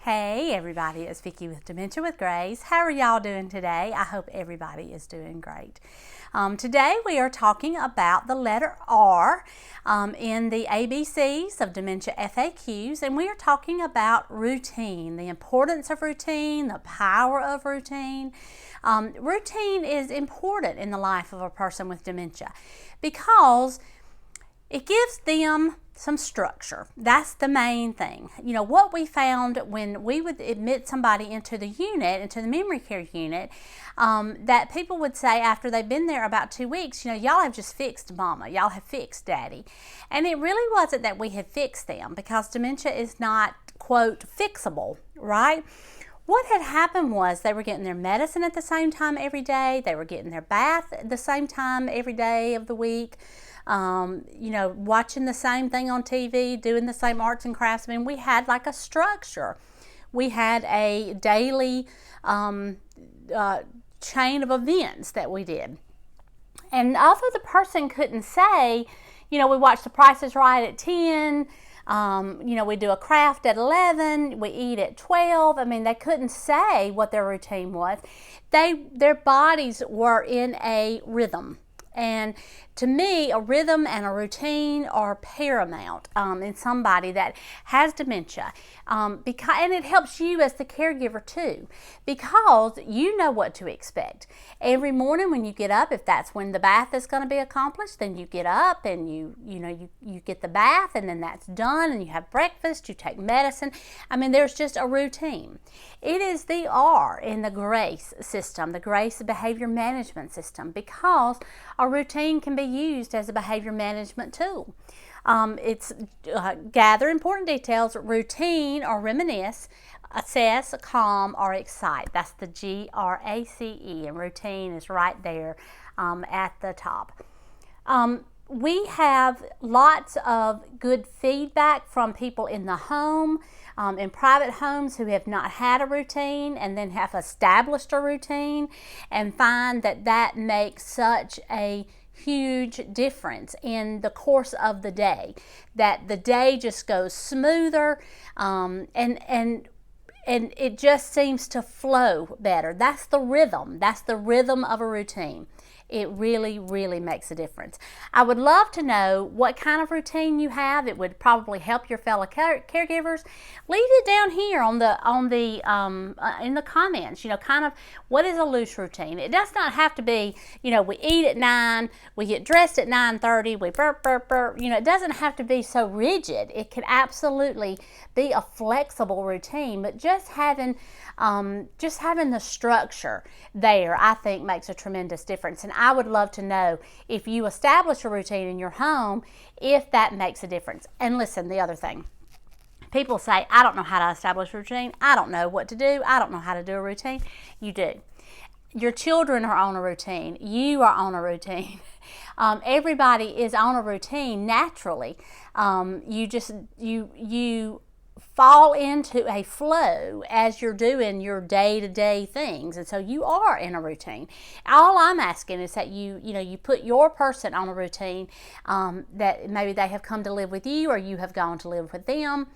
Hey everybody, it's Vicky with Dementia with Grace. How are y'all doing today? I hope everybody is doing great. Today we are talking about the letter R in the ABCs of Dementia FAQs, and we are talking about routine, the importance of routine, the power of routine. Routine is important in the life of a person with dementia because it gives them some structure. That's the main thing. You know, what we found when we would admit somebody into the unit, into the memory care unit, that people would say after they've been there about 2 weeks, you know, y'all have just fixed mama, y'all have fixed daddy. And it really wasn't that we had fixed them, because dementia is not, quote, fixable, right? What had happened was they were getting their medicine at the same time every day. They were getting their bath at the same time every day of the week. You know, watching the same thing on TV, doing the same arts and crafts. I mean, we had like a structure. We had a daily chain of events that we did. And although the person couldn't say, you know, we watch The Price is Right at 10, you know, we do a craft at 11, we eat at 12. I mean, they couldn't say what their routine was. Their bodies were in a rhythm. And to me, a rhythm and a routine are paramount in somebody that has dementia. And it helps you as the caregiver too, because you know what to expect. Every morning when you get up, if that's when the bath is going to be accomplished, then you get up and you get the bath, and then that's done, and you have breakfast, you take medicine. I mean, there's just a routine. It is the R in the GRACE system, the GRACE behavior management system, because a routine can be used as a behavior management tool. It's gather important details, routine or reminisce, assess, calm, or excite. That's the GRACE, and routine is right there at the top. We have lots of good feedback from people in the home, in private homes, who have not had a routine and then have established a routine and find that that makes such a huge difference in the course of the day, that the day just goes smoother, and it just seems to flow better. That's the rhythm. That's the rhythm of a routine. It really, really makes a difference. I would love to know what kind of routine you have. It would probably help your fellow caregivers. Leave it down here in the comments. You know, kind of what is a loose routine. It does not have to be, you know, we eat at 9, we get dressed at 9:30, we burp, burp, burp. You know, it doesn't have to be so rigid. It could absolutely be a flexible routine, but just having the structure there, I think, makes a tremendous difference. And I would love to know, if you establish a routine in your home, if that makes a difference. And listen, the other thing, people say, I don't know how to establish a routine. I don't know what to do. I don't know how to do a routine. You do. Your children are on a routine. You are on a routine. Everybody is on a routine naturally. You fall into a flow as you're doing your day-to-day things, and so you are in a routine. All I'm asking is that you put your person on a routine, that maybe they have come to live with you or you have gone to live with them,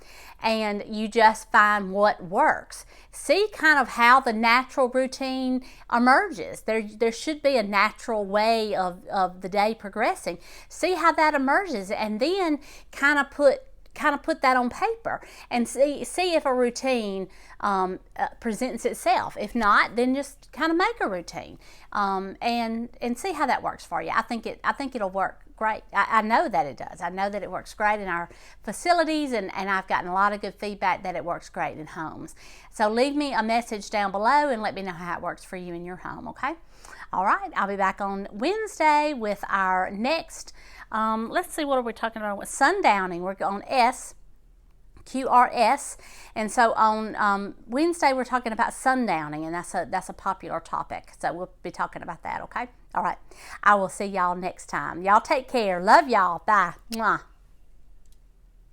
and you just find what works. See kind of how the natural routine emerges. There should be a natural way of the day progressing. See how that emerges, and then kind of put that on paper and see if a routine presents itself. If not, then just kind of make a routine and see how that works for you. I think it'll work great. I know that it does. I know that it works great in our facilities, and I've gotten a lot of good feedback that it works great in homes. So leave me a message down below and let me know how it works for you in your home, okay? All right, I'll be back on Wednesday with our next, let's see, what are we talking about? Sundowning. We're on QRS, and so on Wednesday we're talking about sundowning, and that's a popular topic, so we'll be talking about that, okay? All right, I will see y'all next time. Y'all take care. Love y'all. Bye. Mwah.